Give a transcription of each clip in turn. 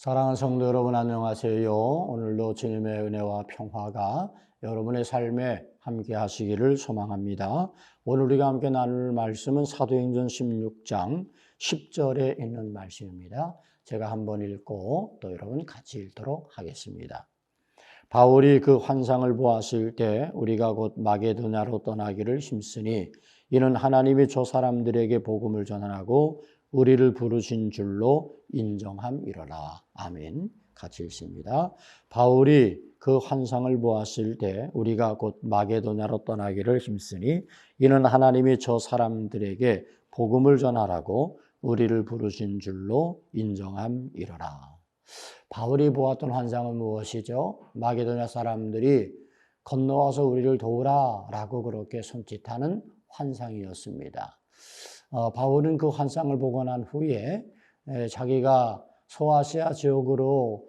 사랑하는 성도 여러분 안녕하세요. 오늘도 주님의 은혜와 평화가 여러분의 삶에 함께 하시기를 소망합니다. 오늘 우리가 함께 나눌 말씀은 사도행전 16장 10절에 있는 말씀입니다. 제가 한번 읽고 또 여러분 같이 읽도록 하겠습니다. 바울이 그 환상을 보았을 때 우리가 곧 마게도냐로 떠나기를 힘쓰니 이는 하나님이 저 사람들에게 복음을 전하고 우리를 부르신 줄로 인정함이로라. 아멘. 같이 읽습니다. 바울이 그 환상을 보았을 때 우리가 곧 마게도냐로 떠나기를 힘쓰니 이는 하나님이 저 사람들에게 복음을 전하라고 우리를 부르신 줄로 인정함이로라. 바울이 보았던 환상은 무엇이죠? 마게도냐 사람들이 건너와서 우리를 도우라 라고 그렇게 손짓하는 환상이었습니다. 바울은 그 환상을 보고 난 후에 자기가 소아시아 지역으로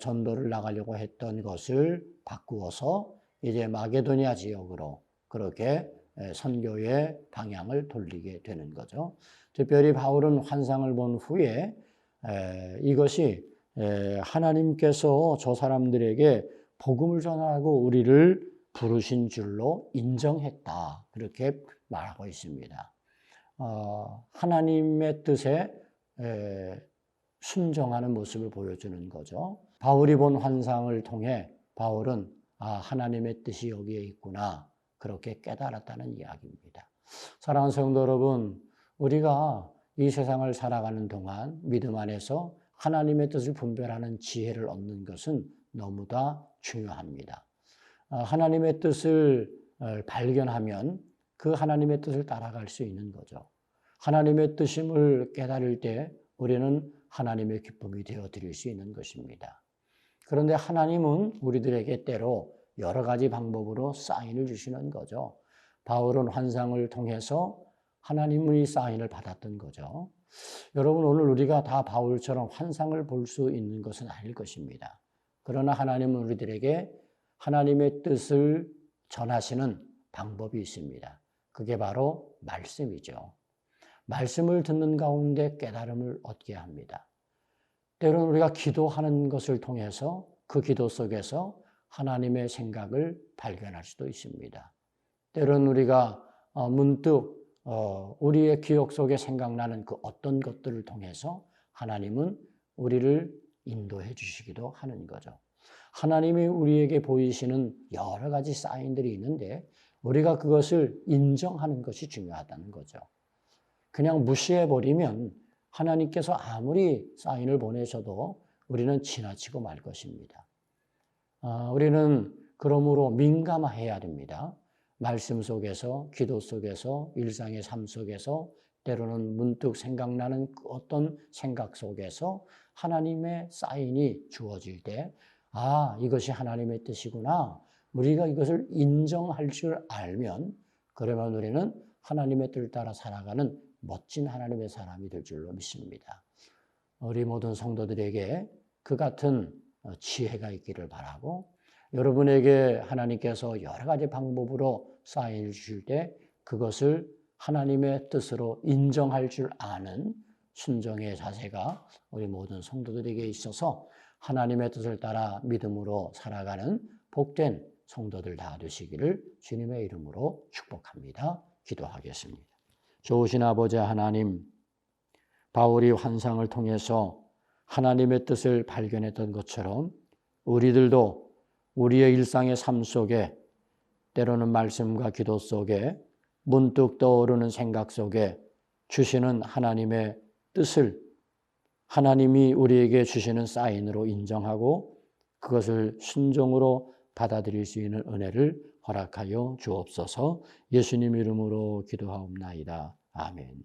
전도를 나가려고 했던 것을 바꾸어서 이제 마게도냐 지역으로 그렇게 선교의 방향을 돌리게 되는 거죠. 특별히 바울은 환상을 본 후에 이것이 하나님께서 저 사람들에게 복음을 전하고 우리를 부르신 줄로 인정했다. 그렇게 말하고 있습니다. 하나님의 뜻에 순종하는 모습을 보여주는 거죠. 바울이 본 환상을 통해 바울은 하나님의 뜻이 여기에 있구나 그렇게 깨달았다는 이야기입니다. 사랑하는 성도 여러분, 우리가 이 세상을 살아가는 동안 믿음 안에서 하나님의 뜻을 분별하는 지혜를 얻는 것은 너무나 중요합니다. 하나님의 뜻을 발견하면 그 하나님의 뜻을 따라갈 수 있는 거죠. 하나님의 뜻임을 깨달을 때 우리는 하나님의 기쁨이 되어드릴 수 있는 것입니다. 그런데 하나님은 우리들에게 때로 여러 가지 방법으로 사인을 주시는 거죠. 바울은 환상을 통해서 하나님의 사인을 받았던 거죠. 여러분, 오늘 우리가 다 바울처럼 환상을 볼 수 있는 것은 아닐 것입니다. 그러나 하나님은 우리들에게 하나님의 뜻을 전하시는 방법이 있습니다. 그게 바로 말씀이죠. 말씀을 듣는 가운데 깨달음을 얻게 합니다. 때로는 우리가 기도하는 것을 통해서 그 기도 속에서 하나님의 생각을 발견할 수도 있습니다. 때로는 우리가 문득 우리의 기억 속에 생각나는 그 어떤 것들을 통해서 하나님은 우리를 인도해 주시기도 하는 거죠. 하나님이 우리에게 보이시는 여러 가지 사인들이 있는데 우리가 그것을 인정하는 것이 중요하다는 거죠. 그냥 무시해버리면 하나님께서 아무리 사인을 보내셔도 우리는 지나치고 말 것입니다. 우리는 그러므로 민감해야 됩니다. 말씀 속에서, 기도 속에서, 일상의 삶 속에서, 때로는 문득 생각나는 그 어떤 생각 속에서 하나님의 사인이 주어질 때 이것이 하나님의 뜻이구나. 우리가 이것을 인정할 줄 알면 그러면 우리는 하나님의 뜻을 따라 살아가는 멋진 하나님의 사람이 될 줄로 믿습니다. 우리 모든 성도들에게 그 같은 지혜가 있기를 바라고 여러분에게 하나님께서 여러 가지 방법으로 사인을 주실 때 그것을 하나님의 뜻으로 인정할 줄 아는 순종의 자세가 우리 모든 성도들에게 있어서 하나님의 뜻을 따라 믿음으로 살아가는 복된 성도들 다 되시기를 주님의 이름으로 축복합니다. 기도하겠습니다. 좋으신 아버지 하나님, 바울이 환상을 통해서 하나님의 뜻을 발견했던 것처럼 우리들도 우리의 일상의 삶 속에 때로는 말씀과 기도 속에 문득 떠오르는 생각 속에 주시는 하나님의 뜻을 하나님이 우리에게 주시는 사인으로 인정하고 그것을 순종으로 받아들일 수 있는 은혜를 허락하여 주옵소서. 예수님 이름으로 기도하옵나이다. 아멘.